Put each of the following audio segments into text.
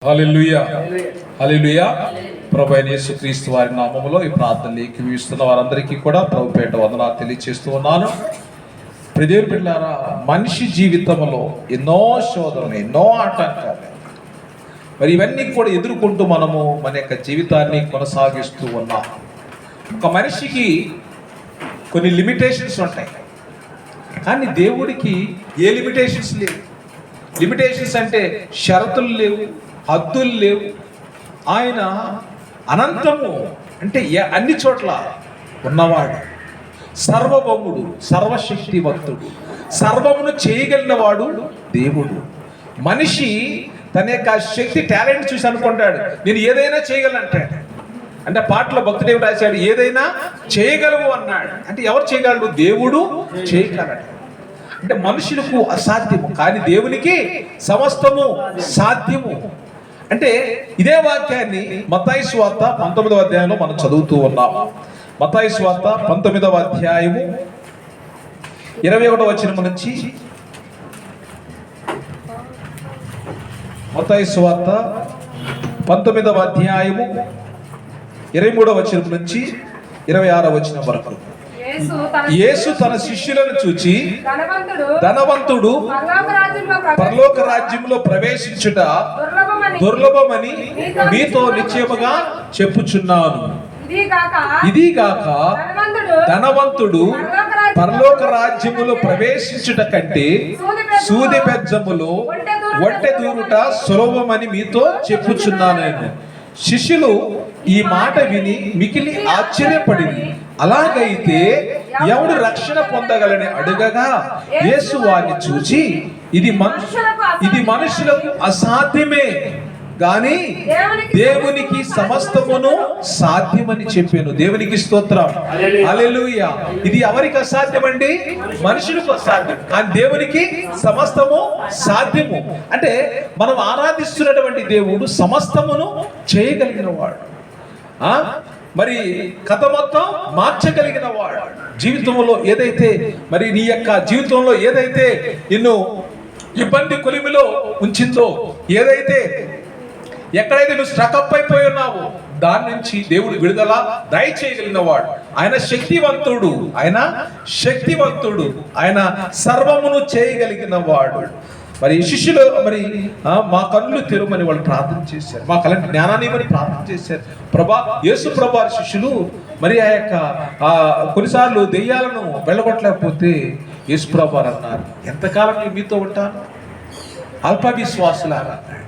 హల్లెలూయా హల్లెలూయా. ప్రభువైన యేసుక్రీస్తు వారి నామములో ఈ ప్రార్థనలు ఏకీభవిస్తున్న వారందరికీ కూడా ప్రభు పేరిట వందనాలు తెలియజేస్తూ ఉన్నాను. ప్రియదేవుని బిడ్డలారా, మనిషి జీవితంలో ఎన్నో శోధనలు, ఎన్నో ఆటంకాలు, మరి ఇవన్నీ కూడా ఎదుర్కొంటూ మనము మన యొక్క జీవితాన్ని కొనసాగిస్తూ ఉన్నాం. ఒక మనిషికి కొన్ని లిమిటేషన్స్ ఉంటాయి, కానీ దేవుడికి ఏ లిమిటేషన్స్ లేవు. లిమిటేషన్స్ అంటే షరతులు లేవు, హద్దులు లేవు. ఆయన అనంతము, అంటే అన్ని చోట్ల ఉన్నవాడు, సర్వభౌముడు, సర్వశక్తివంతుడు, సర్వమును చేయగలిగిన వాడు దేవుడు. మనిషి తన యొక్క శక్తి, టాలెంట్ చూసి అనుకుంటాడు నేను ఏదైనా చేయగలంటాడు. అంటే పాటలో భక్తుడు రాశాడు, ఏదైనా చేయగలవు అన్నాడు. అంటే ఎవరు చేయగలడు? దేవుడు చేయగలడు. అంటే మనుషులకు అసాధ్యము, కానీ దేవునికి సమస్తము సాధ్యము. అంటే ఇదే వాక్యాన్ని మత్తయి సువార్త 19వ అధ్యాయంలో మనం చదువుతూ ఉన్నాము. మత్తయి సువార్త 19వ అధ్యాయము 21వ వచనం నుంచి, మత్తయి సువార్త 19వ అధ్యాయము 23వ వచనం నుంచి 26వ వచనం వరకు. యేసు తన శిష్యులను చూచి, ధనవంతుడు పరలోక రాజ్యంలో ప్రవేశించుట దుర్లభమని మీతో నిశ్చయముగా చెప్పుచున్నాను. ఇదిగాక ధనవంతుడు పరలోక రాజ్యములో ప్రవేశించుట కంటే సూది బెజ్జములో ఒంటె దూరుట సులభమని మీతో చెప్పుచున్నాను. శిష్యులు ఈ మాట విని మికిలి ఆశ్చర్యపడింది. అలాగైతే ఎవడు రక్షణ పొందగలని అడుగగా, యేసు వారిని చూచి, ఇది మనుషులకు అసాధ్యమే, గాని దేవునికి సమస్తమును సాధ్యమని చెప్పాను. దేవునికి స్తోత్రం, హల్లెలూయా. ఇది ఎవరికి అసాధ్యమండి? మనుషులకు అసాధ్యం, కానీ దేవునికి సమస్తము సాధ్యము. అంటే మనం ఆరాధిస్తున్నటువంటి దేవుడు సమస్తమును చేయగలిగిన వాడు, మరి కథ మొత్తం మార్చగలిగిన వాడు. జీవితంలో ఏదైతే, మరి నీ యొక్క జీవితంలో ఏదైతే నిన్ను ఇబ్బంది కొలిమిలో ఉంచిందో, ఏదైతే ఎక్కడైతే నువ్వు స్ట్రకప్ అయిపోయి ఉన్నావో, దాని నుంచి దేవుడు విడుదల దయచేయగలిగిన వాడు. ఆయన శక్తివంతుడు, ఆయన శక్తివంతుడు, ఆయన సర్వమును చేయగలిగిన వాడు. మరి శిష్యులు మరి మా కన్నులు తెరుమని వాళ్ళు ప్రార్థన చేశారు, మా కళ్ళంటి జ్ఞానాన్ని ఇవ్వని ప్రార్థన చేశారు. యేసు ప్రభు శిష్యులు మరి ఆ యొక్క కొన్నిసార్లు దెయ్యాలను వెళ్ళగొట్టలేకపోతే యేసు ప్రభు అన్నారు, ఎంతకాలం నేను మీతో ఉంటాను? అల్ప విశ్వాసులారా అన్నాడు.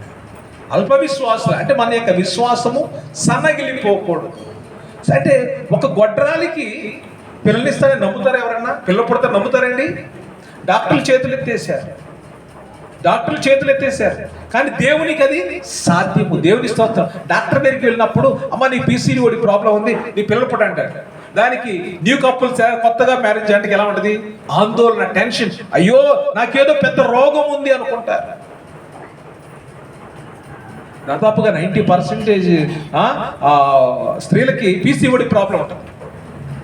అల్ప విశ్వాసులు అంటే మన యొక్క విశ్వాసము సన్నగిలిపోకూడదు. అంటే ఒక గొడ్రాలికి పిల్లనిస్తారని నమ్ముతారు ఎవరన్నా? పిల్ల పుడతారు నమ్ముతారండి? డాక్టర్లు చేతులు ఎత్తేసారు, కానీ దేవునికి అది సాధ్యము. దేవుని స్తోత్రం. డాక్టర్ దగ్గరికి వెళ్ళినప్పుడు, అమ్మ నీ PCOD ప్రాబ్లం ఉంది, నీ పిల్లలు పుట్ట అంటారు. దానికి న్యూ కపుల్ కొత్తగా మ్యారేజ్ అంటే ఎలా ఉంటుంది? ఆందోళన, టెన్షన్, అయ్యో నాకేదో పెద్ద రోగం ఉంది అనుకుంటారు. దాదాపుగా 90% స్త్రీలకి PCOD ప్రాబ్లం ఉంటుంది.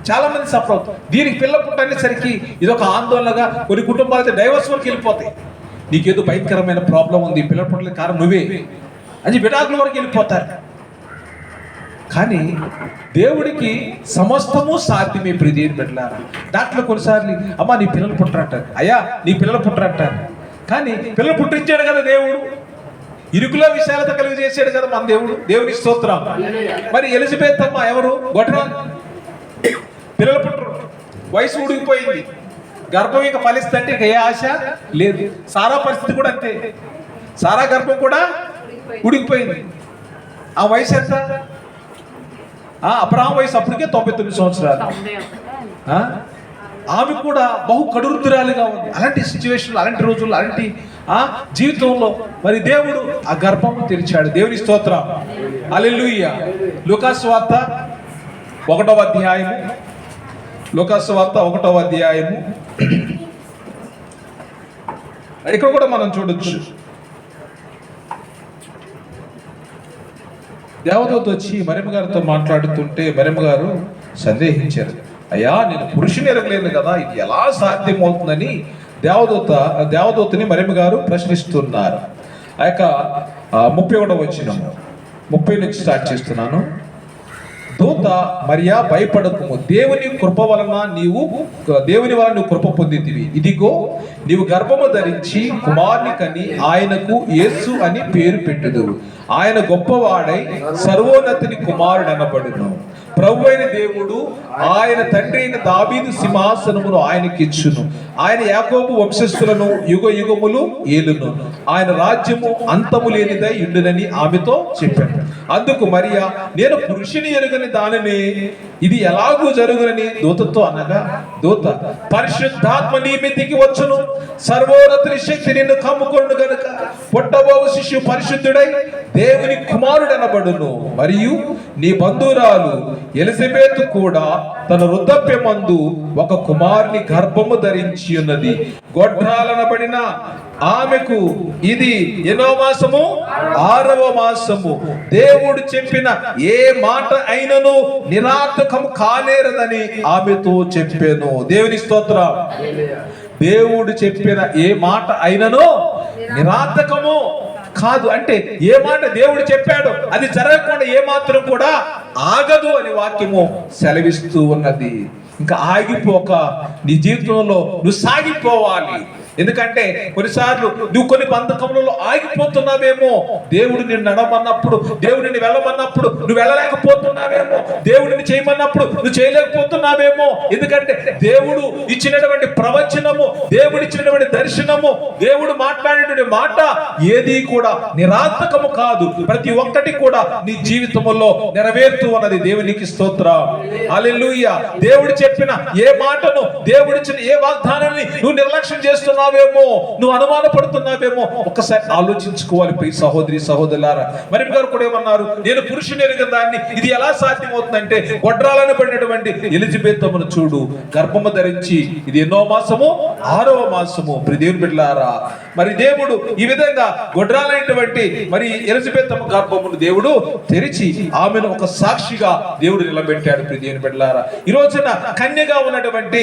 చాలా మంది సఫర్ అవుతారు. దీనికి పిల్ల పుట్టనేసరికి ఇదొక ఆందోళనగా కొన్ని కుటుంబాలు అయితే డైవర్స్ వరకు వెళ్ళిపోతాయి. నీకేదో భయంకరమైన ప్రాబ్లం ఉంది, పిల్లల పుట్టలేదు కారణం నువ్వే అని విడాకుల వరకు వెళ్ళిపోతారు. కానీ దేవుడికి సమస్తము సాధ్యమే. ప్రియదేవుని బిడ్డలారా, డాక్టర్లు కొన్నిసార్లు అమ్మ నీ పిల్లలు పుట్టరంటారు, అయ్యా నీ పిల్లలు పుట్టరంటారు. కానీ పిల్లలు పుట్టించాడు కదా దేవుడు, ఇరుకులో విశాలత కలిగి చేశాడు కదా మన దేవుడు. దేవుని స్తోత్రం. మరి ఎలిజబెత్ అమ్మ ఎవరు? గొడ్రా, పిల్లలు పుట్టరు, వయసు ఉడిగిపోయింది, గర్భం ఇక ఫలిస్తుంటే ఇక ఏ ఆశ లేదు. సారా పరిస్థితి కూడా అంతే, సారా గర్భం కూడా ఉడికిపోయింది. ఆ వయసు ఎంత? అబ్రహాం వయసు అప్పటికే 99 సంవత్సరాలు. ఆమె కూడా బహు కడురుతురాలుగా ఉంది. అలాంటి సిచ్యువేషన్లు, అలాంటి రోజుల్లో, అలాంటి జీవితంలో మరి దేవుడు ఆ గర్భము తెరిచాడు. దేవుని స్తోత్రం, హల్లెలూయా. లూకాసు వార్త 1వ అధ్యాయము, లూకాసు వార్త 1వ అధ్యాయము ఇక్కడ కూడా మనం చూడొచ్చు. దేవదూత వచ్చి మరియమ్మ గారితో మాట్లాడుతుంటే మరియమ్మ గారు సందేహించారు, అయ్యా నేను పురుషుని ఎరగలేను కదా, ఇది ఎలా సాధ్యమవుతుందని దేవదూతని మరియమ్మ గారు ప్రశ్నిస్తున్నారు. ఆ యొక్క 31వ వచనము, 30 నుంచి స్టార్ట్ చేస్తున్నాను. దూత మరియా భయపడకుము, దేవుని వలన నీవు కృప పొందితివి. ఇదిగో నీవు గర్భము ధరించి కుమారుని కని ఆయనకు యేసు అని పేరు పెట్టుదువు. ఆయన గొప్పవాడై సర్వోన్నతుని కుమారుడనబడును. ప్రభువైన దేవుడు ఆయన తండ్రి అయిన దావీదు సింహాసనమును ఆయనకిచ్చును. ఆయన యాకోబు వంశస్థులను యుగ యుగములు ఏలును. ఆయన రాజ్యము అంతము లేనిదై ఉండునని ఆమెతో చెప్పాను. అందుకు మరియా, నేను పురుషుని ఎరుగని దానిని ఇది ఎలాగూ జరుగునని దూతతో అనగా, దూత, పరిశుద్ధాత్మ నీ మీదికి వచ్చును, సర్వోన్నతుని శక్తి నిన్ను కమ్ముకొను గనుక పుట్టబోవు శిశువు పరిశుద్ధుడై దేవుని కుమారుడనబడును. మరియు నీ బంధువురాలు ఎలిజబెతు కూడా తన వృద్ధాప్యమందు ఒక కుమారుని గర్భము ధరించి ఉన్నది. గొడ్రాలనబడిన ఆమెకు ఇది ఎన్నో మాసము? 6వ మాసము. దేవుడు చెప్పిన ఏ మాట అయినను నిరార్థకము కానేరదని ఆమెతో చెప్పాను. దేవుని స్తోత్రం. దేవుడు చెప్పిన ఏ మాట అయినను నిరార్థకము కాదు. అంటే ఏ మాట దేవుడు చెప్పాడు అది జరగకుండా ఏ మాత్రం కూడా ఆగదు అని వాక్యము సెలవిస్తూ ఉన్నది. ఇంకా ఆగిపోక నీ జీవితంలో నువ్వు సాగిపోవాలి. ఎందుకంటే కొన్నిసార్లు నువ్వు కొన్ని బంధకములలో ఆగిపోతున్నావేమో. దేవుడు నిన్ను నడవమన్నప్పుడు, దేవుడు నిన్ను వెళ్ళమన్నప్పుడు నువ్వు వెళ్ళలేకపోతున్నావేమో. దేవుడిని చేయమన్నప్పుడు నువ్వు చేయలేకపోతున్నావేమో. ఎందుకంటే దేవుడు ఇచ్చినటువంటి ప్రవచనము, దేవుడు ఇచ్చినటువంటి దర్శనము, దేవుడు మాట్లాడినటువంటి మాట ఏది కూడా నిరార్థకము కాదు. ప్రతి ఒక్కటి కూడా నీ జీవితంలో నెరవేరుతూ ఉన్నది. దేవునికి స్తోత్రం. హల్లెలూయా. దేవుడు చెప్పిన ఏ మాటను, దేవుడిచ్చిన ఏ వాగ్దానాన్ని నువ్వు నిర్లక్ష్యం చేస్తున్నావు, నువ్వు అనుమానపడుతున్నావేమో. ఒక్కసారి ఆలోచించుకోవాలి ప్రియ సహోదరి సహోదరులారా. మరి గారు కూడా ఏమన్నారు, నేను పురుషుని ఎరుగని దాన్ని ఇది ఎలా సాధ్యమవుతుందంటే, గొడ్రాలను పడినటువంటి ఎలిజబెతమును చూడు, గర్భము ధరించి ఇది ఎన్నో మాసము? 6వ మాసము. ప్రియ దేవుని బిడ్డలారా, మరి దేవుడు ఈ విధంగా గొడ్రాలైనటువంటి మరి ఎలిజబెతము గర్భమును దేవుడు తెరిచి ఆమెను ఒక సాక్షిగా దేవుడు నిలబెట్టాడు. ప్రియ దేవుని బిడ్డలారా, ఈ రోజున కన్యగా ఉన్నటువంటి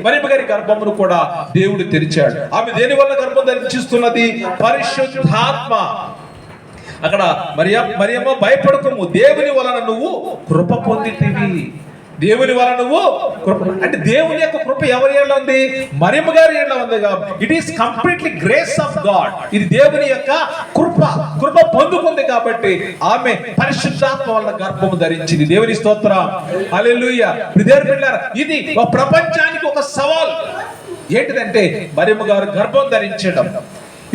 మరి గారి గర్భమును కూడా దేవుడు తెరిచాడు. ఆమె దేని వల్ల గర్భం ధరించిస్తున్నది? పరిశుద్ధాత్మ. అక్కడ మరియమ్మ భయపడకము, దేవుని వలన నువ్వు కృప పొందితివి. దేవుని వలన నువ్వు కృప, అంటే దేవుని యొక్క కృప ఎవరి ఏళ్ళ ఉంది? మరియమ్మ గారి ఏళ్ళ ఉంది. It is completely grace of God. ఇది దేవుని యొక్క కృప పొందుకుంది కాబట్టి ఆమె పరిశుద్ధాత్మ వలన గర్భము ధరించింది. దేవుని స్తోత్రం. హల్లెలూయా. ఇది ప్రపంచానికి ఒక సవాల్. ఏంటిదంటే మరియమ్మ గారు గర్భం ధరించడం.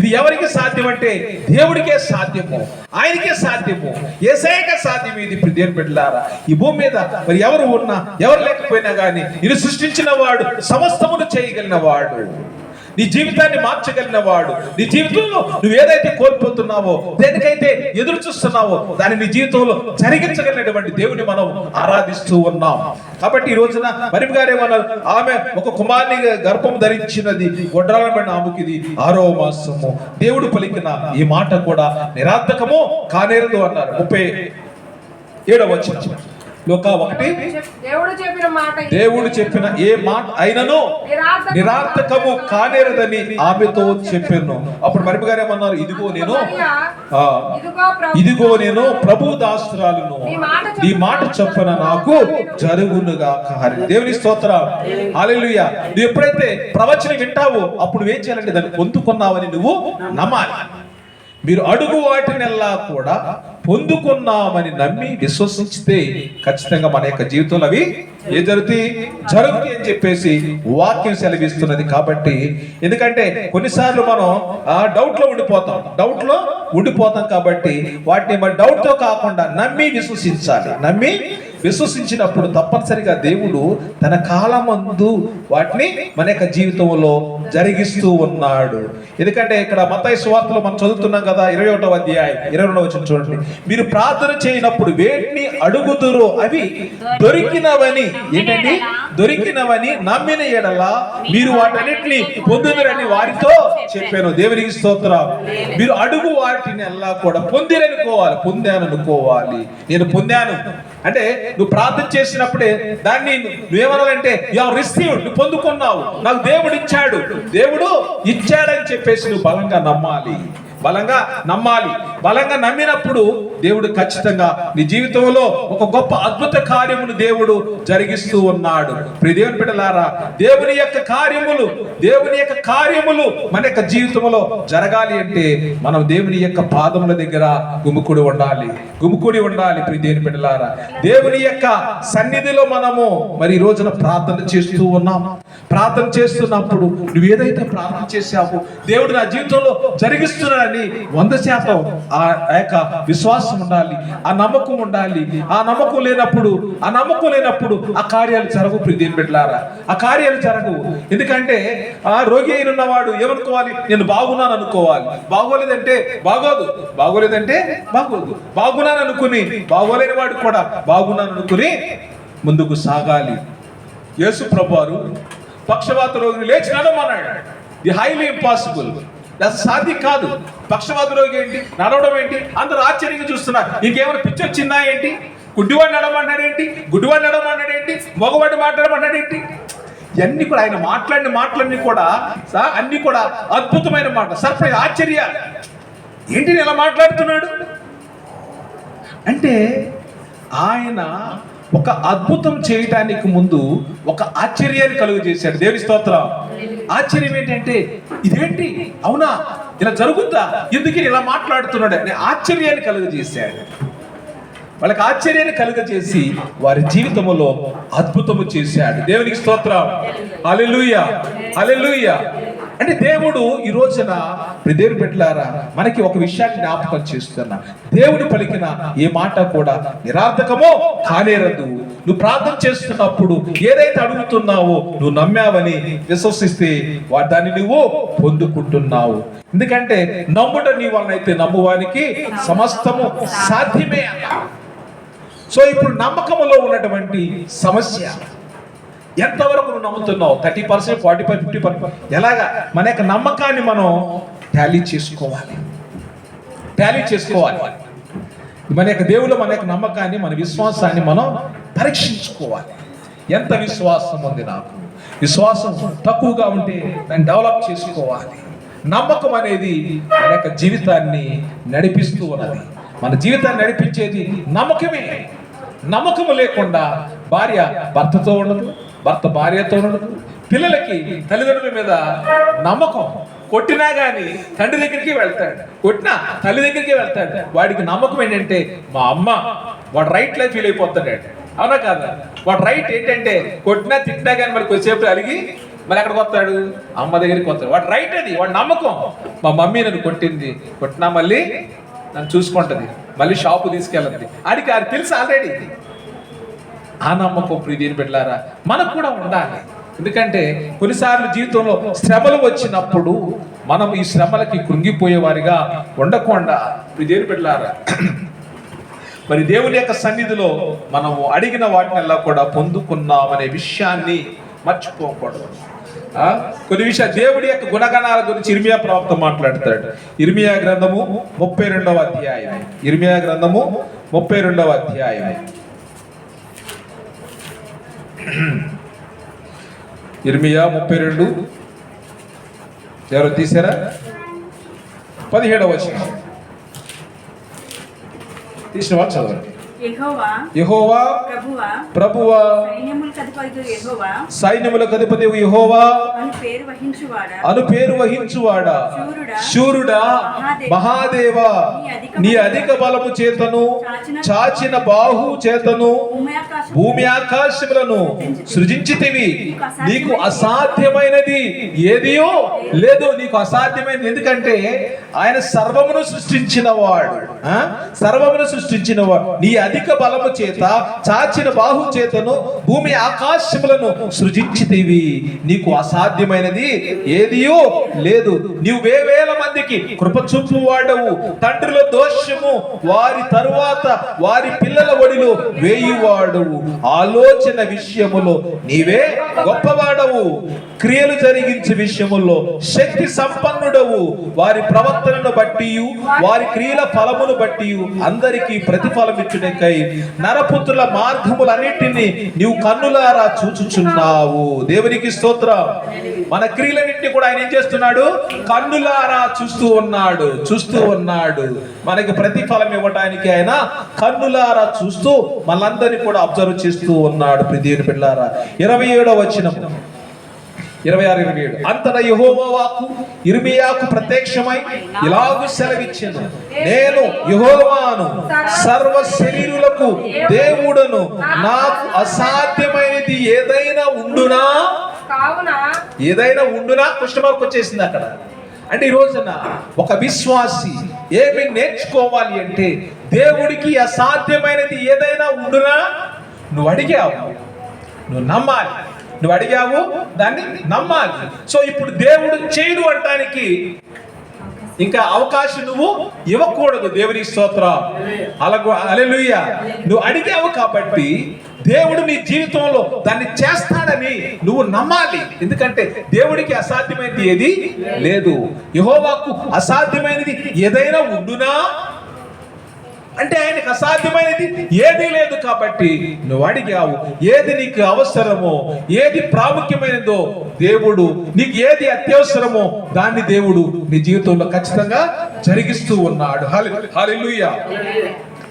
ఇది ఎవరికి సాధ్యం అంటే దేవుడికే సాధ్యము, ఆయనకే సాధ్యము, యేసయ్యకే సాధ్యం. ఇది దేవుని బిడ్డలారా, ఈ భూమి మీద మరి ఎవరు ఉన్నా ఎవరు లేకపోయినా కానీ ఇది సృష్టించిన వాడు సమస్తమును చేయగలిగిన వాడు, నీ జీవితాన్ని మార్చగలిగిన వాడు. నీ జీవితంలో నువ్వు ఏదైతే కోల్పోతున్నావో, దేనికైతే ఎదురు చూస్తున్నావో దాన్ని నీ జీవితంలో జరిగించగలిగినటువంటి దేవుని మనం ఆరాధిస్తూ ఉన్నాం. కాబట్టి ఈ రోజున మరి గారు ఏమన్నారు, ఆమె ఒక కుమారుని గర్భం ధరించినది, గొడ్రాలమైన ఆమెకి ఇది 6వ మాసము. దేవుడు పలికిన ఈ మాట కూడా నిరార్థకము కానేరదు అన్నారు. 37వ వచనం, లూకా 1, దేవుడు చెప్పిన ఏ మాట అయినను నిరార్థకము కానేరదని ఆమెతో చెప్పాను. అప్పుడు మరి గారు ఏమన్నారు, ఇదిగో నేను ప్రభు దాసురాలను, నీ మాట చొప్పున నాకు జరుగునుగా. దేవుని స్తోత్రం. హల్లెలూయా. నువ్వు ఎప్పుడైతే ప్రవచనం వింటావో అప్పుడు ఏం చేయాలంటే దాన్ని పొందుకున్నావని నువ్వు నమ్మాలి. మీరు అడుగు వాటినెల్లా కూడా పొందుకున్నామని నమ్మి విశ్వసించితే ఖచ్చితంగా మన యొక్క జీవితంలో అవి ఏ జరుగుతాయి అని చెప్పేసి వాక్యం సెలవిస్తున్నది. కాబట్టి ఎందుకంటే కొన్నిసార్లు మనం డౌట్ లో ఉండిపోతాం కాబట్టి వాటిని మన డౌట్ తో కాకుండా నమ్మి విశ్వసించాలి. నమ్మి విశ్వసించినప్పుడు తప్పనిసరిగా దేవుడు తన కాలమందు వాటిని మన యొక్క జీవితంలో జరిగిస్తూ ఉన్నాడు. ఎందుకంటే ఇక్కడ మత్తయి సువార్తలో మనం చదువుతున్నాం కదా, 21వ అధ్యాయం 22వ వచనం చూడండి. మీరు ప్రార్థన చేయనప్పుడు వేటిని అడుగుదురో అవి దొరికినవని, ఏంటండి దొరికినవని నమ్మిన ఎడల మీరు వాటన్నిటిని పొందుదురని వారితో చెప్పాను. దేవునికి స్తోత్రం. మీరు అడుగు వాటిని అలా కూడా పొందాననుకోవాలి. నేను పొందాను అంటే నువ్వు ప్రార్థన చేసినప్పుడే దాన్ని నువ్వేమనాలంటే యు హావ్ రిసీవ్డ్, నువ్వు పొందుకున్నావు, నాకు దేవుడు ఇచ్చాడని చెప్పేసి నువ్వు బలంగా నమ్మాలి. బలంగా నమ్మాలి. బలంగా నమ్మినప్పుడు దేవుడు ఖచ్చితంగా నీ జీవితంలో ఒక గొప్ప అద్భుత కార్యమును దేవుడు జరిగిస్తూ ఉన్నాడు. ప్రియ దేవుని బిడ్డలారా, దేవుని యొక్క కార్యములు మన యొక్క జీవితంలో జరగాలి అంటే మనం దేవుని యొక్క పాదముల దగ్గర గుమికూడి ఉండాలి. ప్రియ దేవుని బిడ్డలారా, దేవుని యొక్క సన్నిధిలో మనము మరి ఈ రోజున ప్రార్థన చేస్తూ ఉన్నాము. ప్రార్థన చేస్తున్నప్పుడు నువ్వు ఏదైతే ప్రార్థన చేశావో దేవుడు నా జీవితంలో జరిగిస్తున్నాడని 100% ఆ యొక్క విశ్వాసం ఉండాలి, ఆ నమ్మకం ఉండాలి. ఆ నమ్మకం లేనప్పుడు ఆ కార్యాలు జరగవు. ప్రియ దేవుని బిడ్డలారా, ఆ కార్యాలు జరగవు. ఎందుకంటే ఆ రోగి అయిన ఉన్నవాడు ఏమనుకోవాలి? నేను బాగున్నాను అనుకోవాలి. బాగోలేదంటే బాగోదు. బాగున్నాను అనుకుని బాగోలేని వాడు కూడా బాగున్నాను అనుకుని ముందుకు సాగాలి. యేసు ప్రభువారు పక్షవాత రోగిని లేచి నడవమన్నాడు. ది హైలీ ఇంపాసిబుల్, అది సాధ్యం కాదు. పక్షవాత రోగి ఏంటి, నడవడం ఏంటి? అందరూ ఆశ్చర్యంగా చూస్తున్నారు. ఇంకేమైనా పిచ్చొచ్చిందా ఏంటి? గుడ్డివాడు నడవమన్నాడేంటి, మగవాడు మాట్లాడమన్నాడేంటి? ఇవన్నీ కూడా ఆయన మాట్లాడిన మాటలన్నీ కూడా అన్ని కూడా అద్భుతమైన మాట. సర్ప్రైజ్, ఆశ్చర్య. ఏంటి ఇలా మాట్లాడుతున్నాడు అంటే ఆయన ఒక అద్భుతం చేయటానికి ముందు ఒక ఆశ్చర్యాన్ని కలుగు చేశాడు. దేవుని స్తోత్రం. ఆశ్చర్యం ఏంటంటే ఇదేంటి, అవునా, ఇలా జరుగుద్దా, ఎందుకు ఇలా మాట్లాడుతున్నాడు అనే ఆశ్చర్యాన్ని కలుగజేశాడు. వాళ్ళకి ఆశ్చర్యాన్ని కలుగజేసి వారి జీవితంలో అద్భుతము చేశాడు. దేవునికి స్తోత్రం. హల్లెలూయా. అంటే దేవుడు ఈ రోజున దేవుని బిడ్డలారా మనకి ఒక విషయాన్ని జ్ఞాపకం చేస్తున్నా. దేవుడు పలికిన ఏ మాట కూడా నిరర్థకమో కానేరదు. నువ్వు ప్రార్థన చేస్తున్నప్పుడు ఏదైతే అడుగుతున్నావో నువ్వు నమ్మావని విశ్వసిస్తే దాన్ని నువ్వు పొందుకుంటున్నావు. ఎందుకంటే నమ్ముట నీ వలనైతే నమ్మువానికి సమస్తము సాధ్యమే అన్న. సో ఇప్పుడు నమ్మకములో ఉన్నటువంటి సమస్య ఎంతవరకు నువ్వు నమ్ముతున్నావు? 30%, 45%, 50%. ఎలాగా మన యొక్క నమ్మకాన్ని మనం టాలీ చేసుకోవాలి. మన యొక్క దేవుళ్ళు మన యొక్క నమ్మకాన్ని, మన విశ్వాసాన్ని మనం పరీక్షించుకోవాలి. ఎంత విశ్వాసం ఉంది నాకు? విశ్వాసం తక్కువగా ఉంటే దాన్ని డెవలప్ చేసుకోవాలి. నమ్మకం అనేది మన యొక్క జీవితాన్ని నడిపిస్తూ ఉన్నది. మన జీవితాన్ని నడిపించేది నమ్మకమే. నమ్మకము లేకుండా భార్య భర్తతో ఉండదు, భర్త భార్యతో ఉండదు. పిల్లలకి తల్లిదండ్రుల మీద నమ్మకం, కొట్టినా గానీ తండ్రి దగ్గరికి వెళ్తాడు, కొట్టినా తల్లి దగ్గరికి వెళ్తాడు. వాడికి నమ్మకం ఏంటంటే మా అమ్మ, వాడు రైట్ లైఫ్ ఫీల్ అయిపోతాడు. అవునా కాదా? వాడు రైట్ ఏంటంటే కొట్టినా తిట్టినా కానీ మరి కొద్దిసేపు అలిగి మరి ఎక్కడికి వస్తాడు? అమ్మ దగ్గరికి వస్తాడు. వాడు రైట్, అది వాడు నమ్మకం. మా మమ్మీ నన్ను కొట్టినా మళ్ళీ నన్ను చూసుకుంటుంది, మళ్ళీ షాపు తీసుకెళ్ళదు. అది తెలుసు ఆల్రెడీ. ఆ నమ్మకం ప్రియ దేవుని బిడ్డలారా మనకు కూడా ఉండాలి. ఎందుకంటే కొన్నిసార్లు జీవితంలో శ్రమలు వచ్చినప్పుడు మనం ఈ శ్రమలకి కృంగిపోయేవారిగా ఉండకుండా ప్రియ దేవుని బిడ్డలారా మరి దేవుని యొక్క సన్నిధిలో మనము అడిగిన వాటినల్లా కూడా పొందుకున్నామనే విషయాన్ని మర్చిపోకూడదు. కొన్ని విషయాలు దేవుడి యొక్క గుణగణాల గురించి ఇర్మియా ప్రవక్త మాట్లాడతాడు. ఇర్మియా గ్రంథము 32వ అధ్యాయం. ఇర్మియా గ్రంథము 32వ అధ్యాయం. ఇర్మియా 32 ఎవరు తీసారా? 17వ వచనం తీసిన వాళ్ళు చదవండి. యెహోవా ప్రభువా సైన్యములకు అధిపతి యెహోవా అను పేరు వహించువాడా, శూరుడా, మహాదేవా, నీ అధిక బలము చేతను చాచిన బాహు చేతను భూమి ఆకాశములను సృజించితివి. నీకు అసాధ్యమైనది ఏదియో లేదు. నీకు అసాధ్యమైనది ఎందుకంటే ఆయన సర్వమును సృష్టించినవాడు. నీ అధిక బలము చేత చాచిన బాహు చేతను భూమి ఆకాశములను సృజించితివి. నీకు అసాధ్యమైనది ఏదియో లేదు. నీవు వేవేల మందికి కృప చూపువాడవు. తండ్రుల దోషము వారి తరువాత వారి పిల్లల ఒడిలో వేయువాడవు. ఆలోచన విషయములో నీవే గొప్పవాడవు. క్రియలు జరిగించే విషయములో శక్తి సంపన్నుడవు. వారి ప్రవర్తనను బట్టి వారి క్రియల ఫలమును బట్టి అందరికీ ప్రతిఫలం ఇచ్చుటకై చేయడానికై నరపుత్రుల మార్గములన్నిటిని నీవు కన్నులారా చూచుచున్నావు. దేవునికి స్తోత్రం. మన క్రియలన్నింటినీ కూడా ఆయన ఏం చేస్తున్నాడు? కన్నులారా చూస్తూ ఉన్నాడు. మనకి ప్రతిఫలం ఇవ్వడానికి ఆయన కన్నులారా చూస్తూ మనందరినీ కూడా అబ్జర్వ్ చేస్తూ ఉన్నాడు. ప్రియమైన పిల్లారా, 27వ వచనం, 26-27. అంతటా యెహోవా వాక్కు యిర్మీయాకు ప్రత్యక్షమై ఇలాగు సెలవిచ్చెను, నేను యెహోవాను, సర్వ శరీరులకు దేవుడను, నాకు అసాధ్యమైనది ఏదైనా ఉండునా? క్వశ్చన్ మార్క్ వచ్చేసింది అక్కడ. అంటే ఈ రోజున ఒక విశ్వాసి ఏమి నేర్చుకోవాలి అంటే, దేవుడికి అసాధ్యమైనది ఏదైనా ఉండునా? నువ్వు అడిగావు, నువ్వు నమ్మాలి. నువ్వు అడిగావు, దాన్ని నమ్మాలి. సో ఇప్పుడు దేవుడు చేయడు అంటానికి ఇంకా అవకాశం నువ్వు ఇవ్వకూడదు. దేవుని స్తోత్రం. హల్లెలూయా. నువ్వు అడిగావు కాబట్టి దేవుడు నీ జీవితంలో దాన్ని చేస్తాడని నువ్వు నమ్మాలి. ఎందుకంటే దేవుడికి అసాధ్యమైనది ఏది లేదు. యెహోవాకు అసాధ్యమైనది ఏదైనా ఉండునా అంటే ఆయనకు అసాధ్యమైనది ఏదీ లేదు. కాబట్టి నువ్వు అడిగావు, ఏది నీకు అవసరమో, ఏది ప్రాముఖ్యమైనదో, దేవుడు నీకు ఏది అత్యవసరమో దాన్ని దేవుడు నీ జీవితంలో ఖచ్చితంగా జరిగిస్తూ ఉన్నాడు. హల్లెలూయా,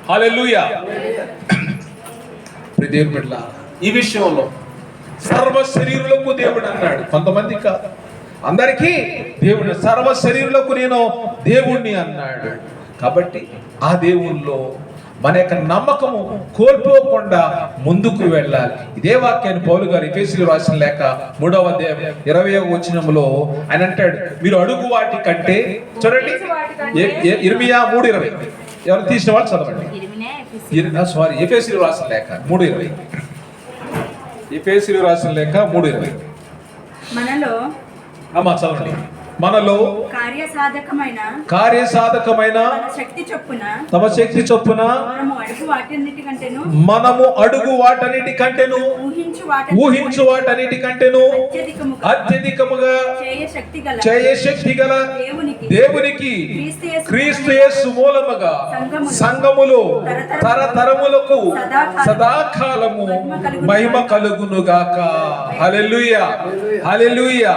హల్లెలూయా. దేవుని బిడ్డలారా, ఈ విషయంలో సర్వ శరీరులకు దేవుడు అన్నాడు. కొంతమంది కాదు, అందరికీ దేవుడు. సర్వ శరీరులకు నేను దేవుణ్ణి అన్నాడు. కాబట్టి ఆ దేవుల్లో మన యొక్క నమ్మకము కోల్పోకుండా ముందుకు వెళ్ళాలి. ఇదే వాక్యాన్ని పౌలు గారు ఎఫెసీయులకు రాసిన లేఖ 3వ అధ్యాయం 20వ వచనంలో ఆయన అంటాడు, మీరు అడుగు వాటి కంటే, చూడండి ఇర్మీయా 3:20. ఎవరు తీసిన వాళ్ళు చదవండి. ఎఫెసీయులకు రాసిన లేఖ 3:20. ఎఫెసీయులకు రాసిన లేఖ 3:20. చదవండి. మనలో కార్యసాధకమైన తమ శక్తి చొప్పున మనము అడుగు వాటన్నిటికంటేను ఊహించు వాటన్నిటికంటేను అత్యధికముగా చేయ శక్తి గల దేవునికి క్రీస్తు యేసు మూలముగా సంఘములో తరతరములకు సదాకాలము మహిమ కలుగునుగాక. హల్లెలూయా, హల్లెలూయా.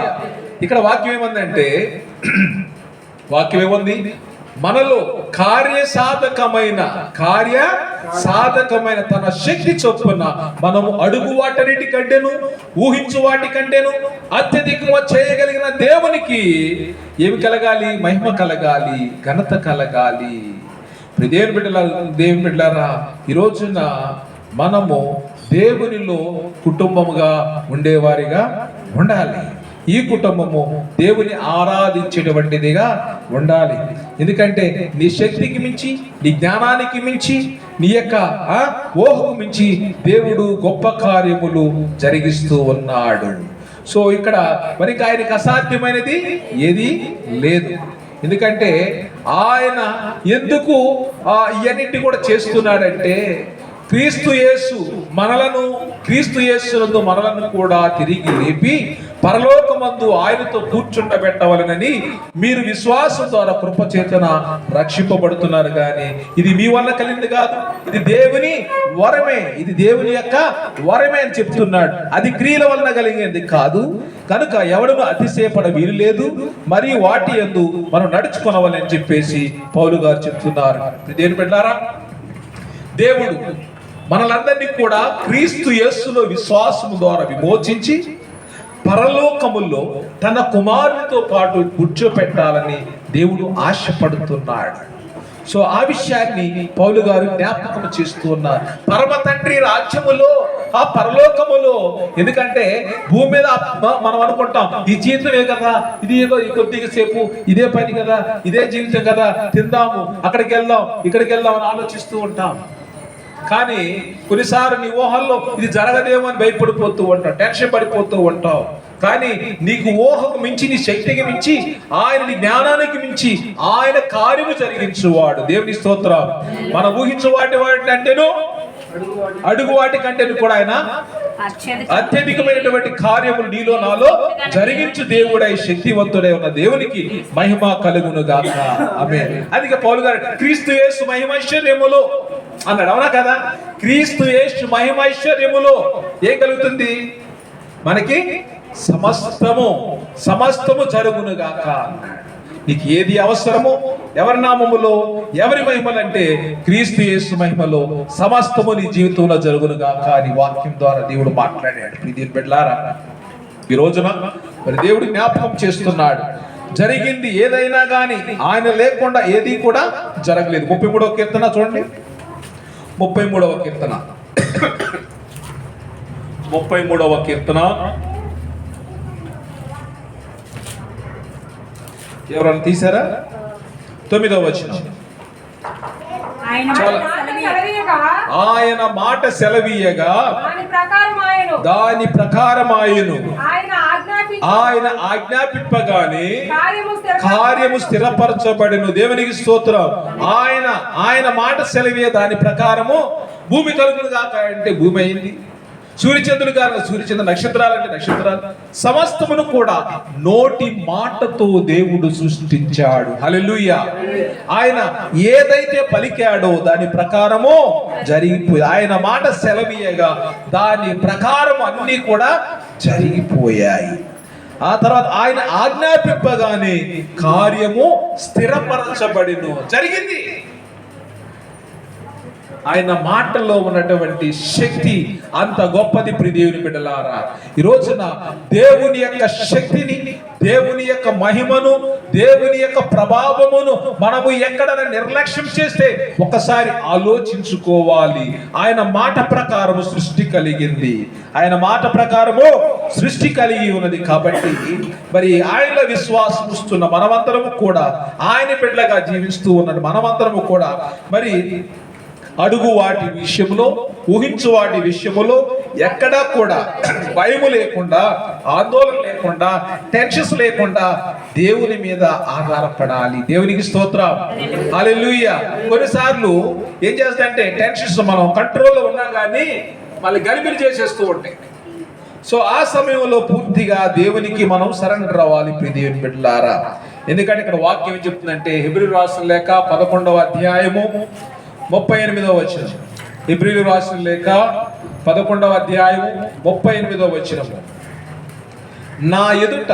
ఇక్కడ వాక్యం ఏమందంటే, వాక్యం ఏముంది? మనలో కార్యసాధకమైన తన శక్తి చొప్పున మనము అడుగు వాటన్నిటికంటేను ఊహించు వాటికంటేను అత్యధికంగా చేయగలిగిన దేవునికి ఏమి కలగాలి? మహిమ కలగాలి, ఘనత కలగాలి. దేవుని బిడ్డలారా, ఈ రోజున మనము దేవునిలో కుటుంబముగా ఉండేవారిగా ఉండాలి. ఈ కుటుంబము దేవుని ఆరాధించేటువంటిదిగా ఉండాలి. ఎందుకంటే నీ శక్తికి మించి, నీ జ్ఞానానికి మించి, నీ యొక్క ఊహకు మించి దేవుడు గొప్ప కార్యములు జరిగిస్తూ ఉన్నాడు. సో ఇక్కడ మరి ఆయనకు అసాధ్యమైనది ఏది లేదు. ఎందుకంటే ఆయన ఎందుకు ఇవన్నిటి కూడా చేస్తున్నాడంటే, క్రీస్తు యేసునందు మనలను కూడా తిరిగి లేపి పరలోకమందు ఆయనతో కూర్చుండబెట్టవలనని మీరు విశ్వాసం ద్వారా కృపచేతన రక్షింపబడుతున్నారు. కానీ ఇది మీ వల్ల కలిగింది కాదు, ఇది దేవుని వరమే, ఇది దేవుని యొక్క వరమే అని చెప్తున్నాడు. అది క్రియల వలన కలిగేది కాదు. కనుక ఎవడును అతిశయపడ వీలు లేదు, మరియు వాటి యందు మనం నడుచుకొనవలని చెప్పేసి పౌలు గారు చెప్తున్నారు. దేవుని బిడ్డలారా, దేవుడు మనలందరినీ కూడా క్రీస్తు యేసులో విశ్వాసము ద్వారా విమోచించి పరలోకముల్లో తన కుమారునితో పాటు కూర్చోపెట్టాలని దేవుడు ఆశపడుతున్నాడు. సో ఆ విషయాన్ని పౌలు గారు జ్ఞాపకం చేస్తూ ఉన్నారు. పరమ తండ్రి రాజ్యములో, ఆ పరలోకములో. ఎందుకంటే భూమి మీద మనం అనుకుంటాం ఈ జీవితమే కదా, ఇది ఏదో కొద్దిగా సేపు ఇదే పని కదా, ఇదే జీవితం కదా, తిందాము, అక్కడికి వెళ్దాం, ఇక్కడికి వెళ్దాం అని ఆలోచిస్తూ ఉంటాం. కానీ కొన్నిసార్లు నీ ఊహల్లో ఇది జరగదేమో అని భయపడిపోతూ ఉంటావు, టెన్షన్ పడిపోతూ ఉంటావు. కానీ నీకు ఊహకు మించి, నీ శక్తికి మించి, ఆయన నీ జ్ఞానానికి మించి ఆయన కార్యము జరిగించువాడు. దేవుని స్తోత్రం. మనం ఊహించు వాటి అంటేను అడుగు వాటి కంటేను కూడా ఆయన అత్యధికమైనటువంటి కార్యములు నీలో నాలో జరిగించు దేవుడై శక్తివంతుడై ఉన్న దేవునికి మహిమ కలుగును గాక. ఆమేన్. అందుకే పౌలు గారు క్రీస్తు యేసు మహిమైశ్వర్యములో అన్నాడు. అవునా కదా? క్రీస్తు యేసు మహిమైశ్వర్యములో ఏం కలుగుతుంది మనకి? సమస్తము జరుగునుగాక. నీకు ఏది అవసరమో, ఎవరి నామములో, ఎవరి మహిమలంటే క్రీస్తు యేసు మహిమలో సమస్తము నీ జీవితంలో జరుగునుగాక అని వాక్యం ద్వారా దేవుడు మాట్లాడాడు. ప్రియమైన బిడ్డలారా, ఈ రోజున మరి దేవుడు జ్ఞాపకం చేస్తున్నాడు, జరిగింది ఏదైనా కానీ ఆయన లేకుండా ఏది కూడా జరగలేదు. 33వ కీర్తన చూడండి, 33వ కీర్తన 33వ కీర్తన ఎవరైనా తీసారా? 9వ వచనం. ఆయన మాట సెలవీయగా దాని ప్రకారం ఆయన ఆజ్ఞాపింపగానే కార్యము స్థిరపరచబడిను. దేవునికి స్తోత్రం. ఆయన మాట సెలవీయ దాని ప్రకారము భూమి కలుగును గాక అంటే భూమి అయింది. సూర్యచంద్రుడు గారు సూర్యచంద్ర, నక్షత్రాలు అంటే నక్షత్రాలు, సమస్తమును కూడా నోటి మాటతో దేవుడు సృష్టించాడు. హల్లెలూయా. ఆయన ఏదైతే పలికాడో దాని ప్రకారము జరిగిపోయి, ఆయన మాట సెలవీయగా దాని ప్రకారం అన్ని కూడా జరిగిపోయాయి. ఆ తర్వాత ఆయన ఆజ్ఞాపింపగానే కార్యము స్థిరపరచబడిను, జరిగింది. ఆయన మాటల్లో ఉన్నటువంటి శక్తి అంత గొప్పది. ప్రియ దేవుని బిడ్డలారా, ఈ రోజున దేవుని యొక్క శక్తిని, దేవుని యొక్క మహిమను, దేవుని యొక్క ప్రభావమును మనము ఎక్కడైనా నిర్లక్ష్యం చేస్తే ఒకసారి ఆలోచించుకోవాలి. ఆయన మాట ప్రకారము సృష్టి కలిగింది, ఆయన మాట ప్రకారము సృష్టి కలిగి ఉన్నది. కాబట్టి మరి ఆయనలో విశ్వాసం ఇస్తున్న మనమందరము కూడా, ఆయన బిడ్డలుగా జీవిస్తూ ఉన్నది మనమందరము కూడా మరి అడుగు వాటి విషయంలో, ఊహించు వాటి విషయంలో ఎక్కడా కూడా భయము లేకుండా, ఆందోళన లేకుండా, టెన్షన్స్ లేకుండా దేవుని మీద ఆధారపడాలి. దేవునికి స్తోత్రం. హల్లెలూయా. కొన్నిసార్లు ఏం చేస్తాయంటే టెన్షన్స్ మనం కంట్రోల్లో ఉన్నాం కానీ మళ్ళీ గలిబిలి చేసేస్తూ ఉంటాయి. సో ఆ సమయంలో పూర్తిగా దేవునికి మనం సరెండర్ అవ్వాలి. ప్రియ దేవుని బిడ్డలారా, ఎందుకంటే ఇక్కడ వాక్యం ఏం చెప్తుందంటే హెబ్రీయులకు రాసిన లేఖ 11వ అధ్యాయము 38వ వచనం. హెబ్రీయులకు రాసిన లేఖ 11వ అధ్యాయము 38వ వచనము. నా ఎదుట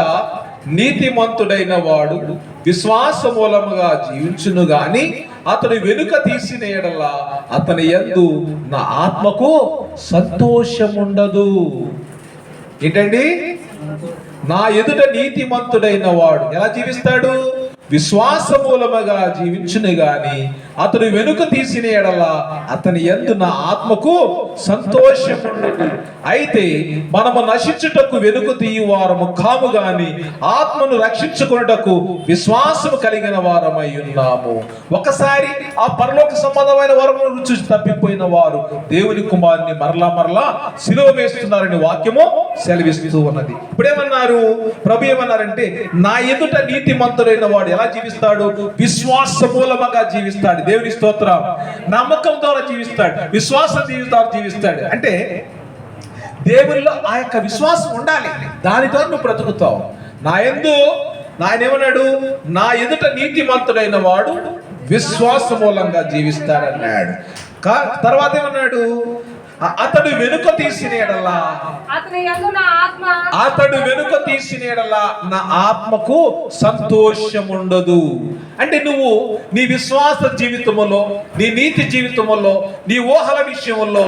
నీతిమంతుడైన వాడు విశ్వాస మూలముగా జీవించును గాని అతని వెనుక తీసిన ఎడల అతని యందు నా ఆత్మకు సంతోషముండదు. ఏంటండి? నా ఎదుట నీతిమంతుడైన వాడు ఎలా జీవిస్తాడు? విశ్వాస మూలముగా జీవించును గాని అతడు వెనుక తీసిన ఎడల అతని యందు నా ఆత్మకు సంతోషం ఉండదు. అయితే మనము నశించుటకు వెనుక తీయువారము కాము గాని ఆత్మను రక్షించుకొనుటకు విశ్వాసము కలిగిన వారమై ఉన్నాము. ఒకసారి ఆ పరలోక సంబంధమైన వరమును రుచి తప్పిపోయిన వారు దేవుని కుమారుని మరలా సిలువ వేస్తున్నారని వాక్యము సెలవిస్తూ ఉన్నది. ఇప్పుడేమన్నారు? ప్రభు ఏమన్నారంటే నా ఎదుట నీతిమంతుడైన వాడు ఎలా జీవిస్తాడు? విశ్వాస మూలముగా జీవిస్తాడు. దేవుని స్తోత్రం. నమ్మకం ద్వారా జీవిస్తాడు, విశ్వాసం ద్వారా జీవిస్తాడు. అంటే దేవునిలో ఆ యొక్క విశ్వాసం ఉండాలి, దానితో నువ్వు బ్రతుకుతావు. ఆయన ఏమన్నాడు? నా ఎదుట నీతిమంతుడైన వాడు విశ్వాస మూలంగా జీవిస్తాడన్నాడు. తర్వాత ఏమన్నాడు? అతడు వెనుక తీసిన ఎడలా నా ఆత్మకు సంతోషం ఉండదు. అంటే నువ్వు నీ విశ్వాస జీవితంలో, నీ నీతి జీవితంలో, నీ ఊహల విషయంలో,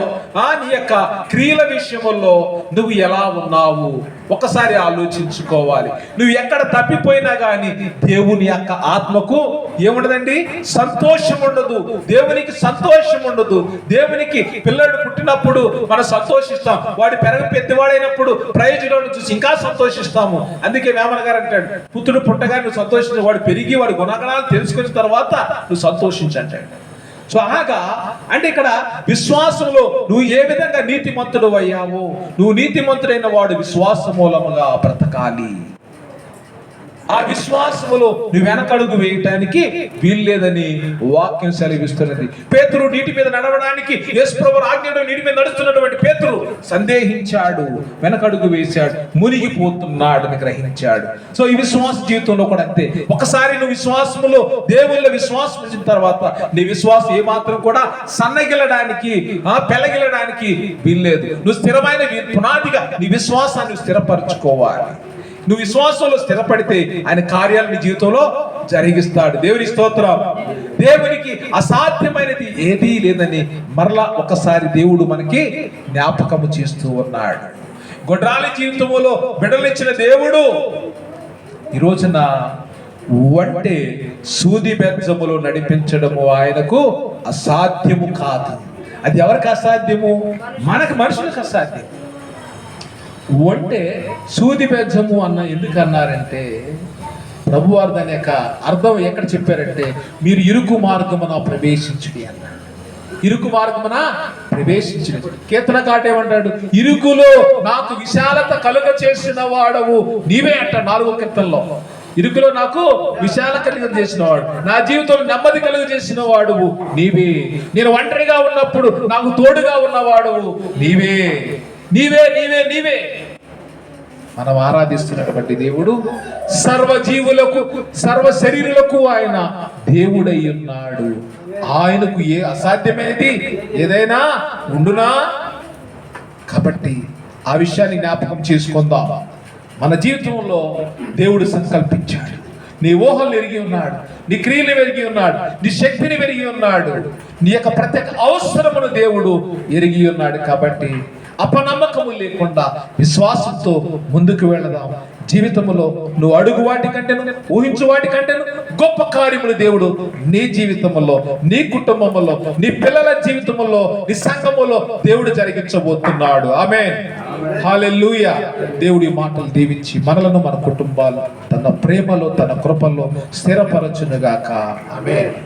నీ యొక్క క్రియల విషయంలో నువ్వు ఎలా ఉన్నావు ఒకసారి ఆలోచించుకోవాలి. నువ్వు ఎక్కడ తప్పిపోయినా కానీ దేవుని యొక్క ఆత్మకు ఏముండదండి? సంతోషం ఉండదు. దేవునికి సంతోషం ఉండదు. దేవునికి పిల్లడు పుట్టినప్పుడు మనం సంతోషిస్తాం, వాడు పెద్దవాడైనప్పుడు ప్రయోజనాలను చూసి ఇంకా సంతోషిస్తాము. అందుకే వేమన గారు అంటాడు, పుత్రుడు పుట్టగా నువ్వు సంతోషించు, వాడు పెరిగి వాడి గుణగణాలు తెలుసుకున్న తర్వాత నువ్వు సంతోషించంటాడు. సో అలాగా అంటే ఇక్కడ విశ్వాసంలో నువ్వు ఏ విధంగా నీతిమంతుడు అయ్యావో, నువ్వు నీతిమంతుడైన వాడు విశ్వాస మూలముగా బ్రతకాలి. ఆ విశ్వాసములో నువ్వు వెనకడుగు వేయటానికి వీల్లేదని వాక్యం సెలవిస్తున్నది. పేతురు నీటి మీద నడవడానికి యేసుప్రభు ఆజ్ఞలో నీటి మీద నడుస్తున్నటువంటి పేతురు సందేహించాడు, వెనకడుగు వేశాడు, మునిగిపోతున్నాడని గ్రహించాడు. సో ఈ విశ్వాస జీవితంలో కూడా అంతే. ఒకసారి నువ్వు విశ్వాసములో దేవుళ్ళ విశ్వాసం వచ్చిన తర్వాత నీ విశ్వాసం ఏమాత్రం కూడా సన్నగిల్లడానికి పెళ్ళగిల్లడానికి వీల్లేదు. నువ్వు స్థిరమైన పునాదిగా నీ విశ్వాసాన్ని స్థిరపరచుకోవాలి. నువ్వు విశ్వాసంలో స్థిరపడితే ఆయన కార్యాలు నీ జీవితంలో జరిగిస్తాడు. దేవుని స్తోత్రం. దేవునికి అసాధ్యమైనది ఏదీ లేదని మరలా ఒకసారి దేవుడు మనకి జ్ఞాపకము చేస్తూ ఉన్నాడు. గొడ్రాలి జీవితంలో బిడ్డలిచ్చిన దేవుడు ఈ రోజున అంటే సూది బెజ్జములో నడిపించడము ఆయనకు అసాధ్యము కాదు. అది ఎవరికి అసాధ్యము? మనుషులకు అసాధ్యం. అంటే సూది బెజ్జము ఎందుకు అన్నారంటే ప్రభువారు దాని యొక్క అర్థం ఎక్కడ చెప్పారంటే మీరు ఇరుకు మార్గమున ప్రవేశించుడి అన్నాడు. ఇరుకు మార్గమున ప్రవేశించుడి. కీర్తనకారుడు ఏమంటాడు? ఇరుకులో నాకు విశాలత కలుగ చేసిన వాడవు నీవే అంట 4వ కీర్తనలో. ఇరుకులో నాకు విశాల కలుగ చేసిన వాడు, నా జీవితంలో నెమ్మది కలుగ చేసిన వాడు నీవే. నేను ఒంటరిగా ఉన్నప్పుడు నాకు తోడుగా ఉన్నవాడు నీవే, నీవే, నీవే, నీవే. మనం ఆరాధిస్తున్నటువంటి దేవుడు సర్వజీవులకు సర్వ శరీరులకు ఆయన దేవుడై ఉన్నాడు. ఆయనకు ఏ అసాధ్యమైనది ఏదైనా ఉండునా? కాబట్టి ఆ విషయాన్ని జ్ఞాపకం చేసుకుందాం. మన జీవితంలో దేవుడు సంకల్పించాడు. నీ ఊహలు ఎరిగి ఉన్నాడు, నీ క్రియలు ఎరిగి ఉన్నాడు, నీ శక్తిని ఎరిగి ఉన్నాడు, నీ యొక్క ప్రత్యేక అవసరమును దేవుడు ఎరిగి ఉన్నాడు. కాబట్టి అపనమ్మకము లేకుండా విశ్వాసంతో ముందుకు వెళదాం. జీవితంలో నువ్వు అడుగు వాటి కంటేను, ఊహించు వాటి కంటేను గొప్ప కార్యములు దేవుడు నీ జీవితంలో, నీ కుటుంబంలో, నీ పిల్లల జీవితంలో, నీ సంఘములో దేవుడు జరిగించబోతున్నాడు. ఆమేన్, హల్లెలూయా. దేవుడి మాటలు దీవించి మనలను, మన కుటుంబాలు తన ప్రేమలో, తన కృపలో స్థిరపరచునుగాక. ఆమేన్.